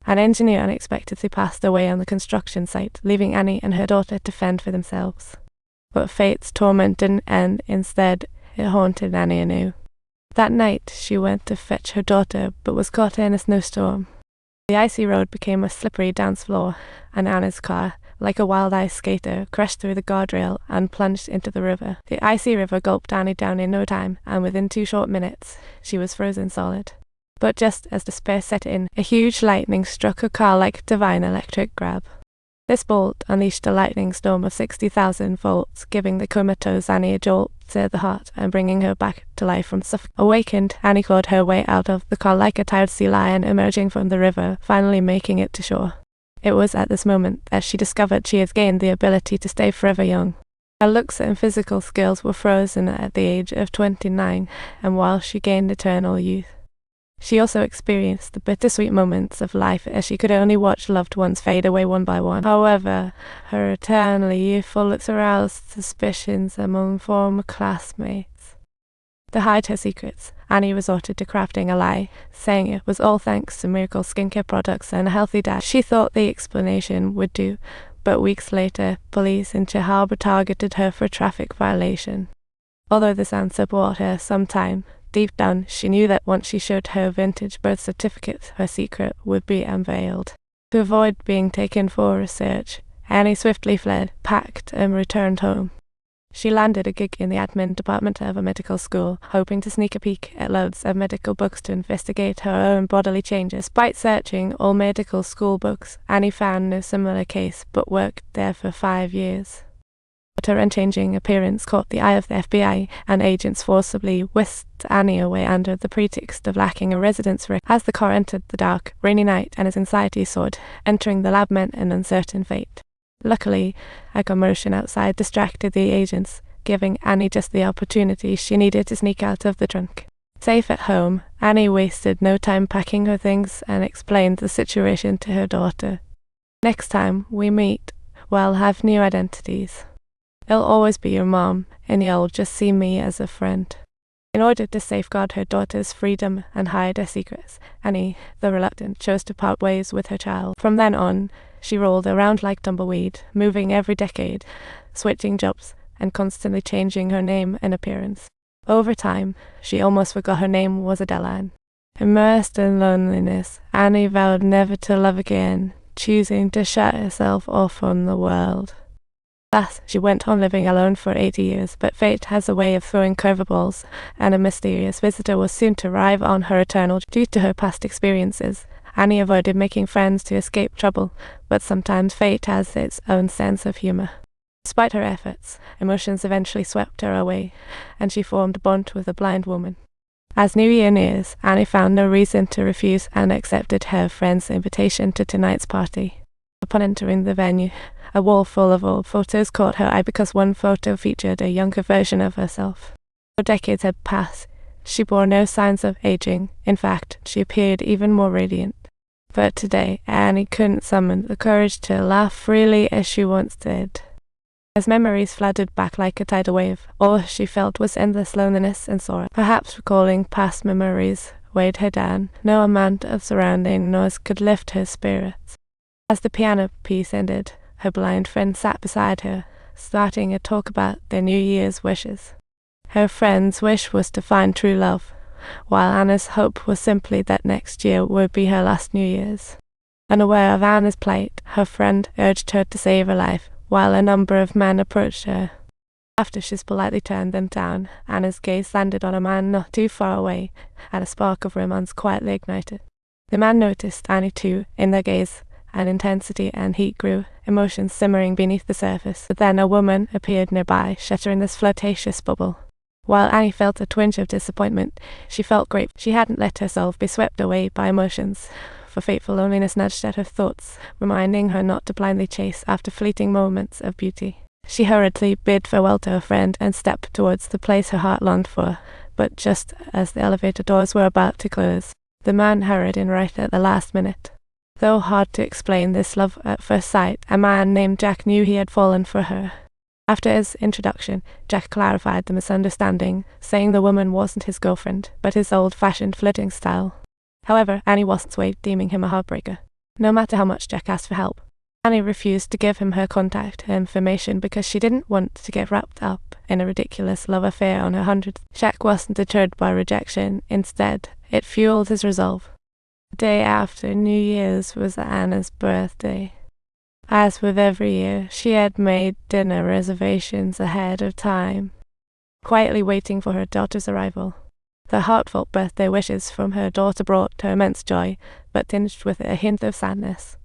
An engineer unexpectedly passed away on the construction site, leaving Annie and her daughter to fend for themselves. But fate's torment didn't end. Instead, it haunted Annie anew. That night, she went to fetch her daughter, but was caught in a snowstorm. The icy road became a slippery dance floor, and Anna's car, like a wild ice skater, crashed through the guardrail and plunged into the river. The icy river gulped Annie down in no time, and within 2 short minutes, she was frozen solid. But just as despair set in, a huge lightning struck her car like a divine electric grab. This bolt unleashed a lightning storm of 60,000 volts, giving the comatose Annie a jolt to the heart and bringing her back to life from suffocation. Awakened, Annie clawed her way out of the car like a tired sea lion emerging from the river, finally making it to shore. It was at this moment that she discovered she had gained the ability to stay forever young. Her looks and physical skills were frozen at the age of 29, and while she gained eternal youth, she also experienced the bittersweet moments of life as she could only watch loved ones fade away one by one. However, her eternally youthful looks aroused suspicions among former classmates. To hide her secrets, Annie resorted to crafting a lie, saying it was all thanks to miracle skincare products and a healthy diet. She thought the explanation would do, but weeks later, police in Chai Harbour targeted her for a traffic violation. Although this answer bought her some time, deep down, she knew that once she showed her vintage birth certificate, her secret would be unveiled. To avoid being taken for research, Annie swiftly fled, packed, and returned home. She landed a gig in the admin department of a medical school, hoping to sneak a peek at loads of medical books to investigate her own bodily changes. Despite searching all medical school books, Annie found no similar case, but worked there for 5 years. But her unchanging appearance caught the eye of the FBI, and agents forcibly whisked Annie away under the pretext of lacking a residence ring. As the car entered the dark, rainy night and his anxiety soared, entering the lab meant an uncertain fate. Luckily, a commotion outside distracted the agents, giving Annie just the opportunity she needed to sneak out of the trunk. Safe at home, Annie wasted no time packing her things and explained the situation to her daughter. Next time we meet, we'll have new identities. I'll always be your mom, and you'll just see me as a friend. In order to safeguard her daughter's freedom and hide her secrets, Annie, though reluctant, chose to part ways with her child. From then on, she rolled around like tumbleweed, moving every decade, switching jobs, and constantly changing her name and appearance. Over time, she almost forgot her name was Adeline. Immersed in loneliness, Annie vowed never to love again, choosing to shut herself off from the world. Thus, she went on living alone for 80 years, but fate has a way of throwing curveballs, and a mysterious visitor was soon to arrive on her eternal. Due to her past experiences, Annie avoided making friends to escape trouble, but sometimes fate has its own sense of humor. Despite her efforts, emotions eventually swept her away, and she formed a bond with a blind woman. As New Year nears, Annie found no reason to refuse and accepted her friend's invitation to tonight's party. Upon entering the venue, a wall full of old photos caught her eye because one photo featured a younger version of herself. Though decades had passed, she bore no signs of aging. In fact, she appeared even more radiant. But today, Annie couldn't summon the courage to laugh freely as she once did. As memories flooded back like a tidal wave, all she felt was endless loneliness and sorrow. Perhaps recalling past memories weighed her down. No amount of surrounding noise could lift her spirits. As the piano piece ended, her blind friend sat beside her, starting a talk about their New Year's wishes. Her friend's wish was to find true love, while Anna's hope was simply that next year would be her last New Year's. Unaware of Anna's plight, her friend urged her to save her life, while a number of men approached her. After she's politely turned them down, Anna's gaze landed on a man not too far away, and a spark of romance quietly ignited. The man noticed Annie too, in their gaze, and intensity and heat grew, emotions simmering beneath the surface. But then a woman appeared nearby, shattering this flirtatious bubble. While Annie felt a twinge of disappointment, she felt grateful she hadn't let herself be swept away by emotions, for fateful loneliness nudged at her thoughts, reminding her not to blindly chase after fleeting moments of beauty. She hurriedly bid farewell to her friend and stepped towards the place her heart longed for, but just as the elevator doors were about to close, the man hurried in right at the last minute. Though hard to explain this love at first sight, a man named Jack knew he had fallen for her. After his introduction, Jack clarified the misunderstanding, saying the woman wasn't his girlfriend, but his old-fashioned flirting style. However, Annie wasn't swayed, deeming him a heartbreaker. no matter how much Jack asked for help. Annie refused to give him her contact information because she didn't want to get wrapped up in a ridiculous love affair on her 100th. Jack wasn't deterred by rejection. Instead, it fueled his resolve. The day after New Year's was Anna's birthday. As with every year, she had made dinner reservations ahead of time, quietly waiting for her daughter's arrival. The heartfelt birthday wishes from her daughter brought her immense joy, but tinged with a hint of sadness.